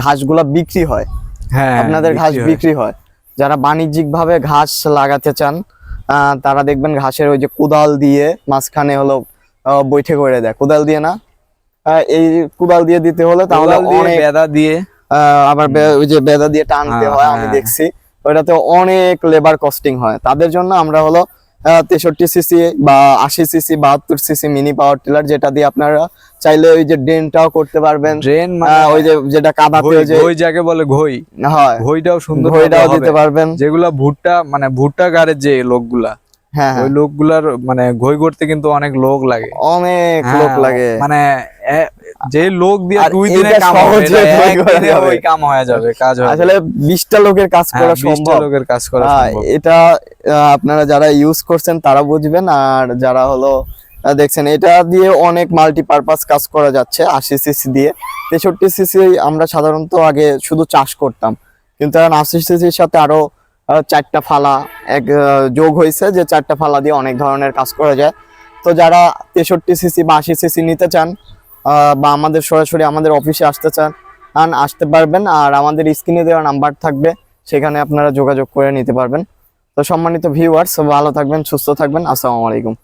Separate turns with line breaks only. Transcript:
ঘাসগুলা বিক্রি হয়।
হ্যাঁ,
আপনাদের ঘাস বিক্রি হয়। যারা বাণিজ্যিক ভাবে ঘাস লাগাতে চান তারা দেখবেন ঘাসের ওই যে কোদাল দিয়ে মাঝখানে হলো বৈঠে করে দেয়, কোদাল দিয়ে না, এই কোদাল দিয়ে দিতে হলে তাহলে অনেক
বেদা দিয়ে
আবার ওই যে বেদা দিয়ে টানতে হয়, আমি দেখছি ওইটাতে অনেক লেবার কস্টিং হয়। তাদের জন্য আমরা হলো 63 সিসি বা 80 CC 72 CC mini power tiller, যেটা দিয়ে আপনারা চাইলে ওই যে ড্রেনটাও করতে পারবেন।
ড্রেন
ওই যে যেটা কাদাতে যে
ঘই যাকে বলে ঘই,
হয়
ঘইটাও সুন্দর
ঘইটাও দিতে পারবেন।
যেগুলা ভুট্টা গাড়ির যে লোকগুলা,
হ্যাঁ
ওই লোকগুলার মানে ঘই করতে কিন্তু অনেক লোক লাগে,
অনেক লোক লাগে।
মানে যে লোক দিয়ে 2 দিনে কাম ওই কাম হয়ে যাবে, কাজ হয়
আসলে 20টা লোকের কাজ করা সম্ভব,
20টা লোকের কাজ করা সম্ভব।
এটা আপনারা যারা ইউজ করছেন তারা বুঝবেন, আর যারা হলো দেখছেন এটা দিয়ে অনেক মাল্টিপারপাস কাজ করা যাচ্ছে। 80 সিসি দিয়ে 63 সিসি আমরা সাধারণত আগে শুধু চাষ করতাম, কিন্তু এখন 80 সিসির সাথে আরো 4টা ফালা যোগ হয়েছে, যে 4টা ফালা দিয়ে অনেক ধরনের কাজ করা যায়। তো যারা 63 সিসি বা 80 সিসি নিতে চান বা আমাদের সরাসরি আমাদের অফিসে আসতে চান আসতে পারবেন, আর আমাদের স্ক্রিনে দেওয়া নাম্বার থাকবে, সেখানে আপনারা যোগাযোগ করে নিতে পারবেন। তো সম্মানিত ভিউয়ার্স, ভালো থাকবেন, সুস্থ থাকবেন, আসসালামু আলাইকুম।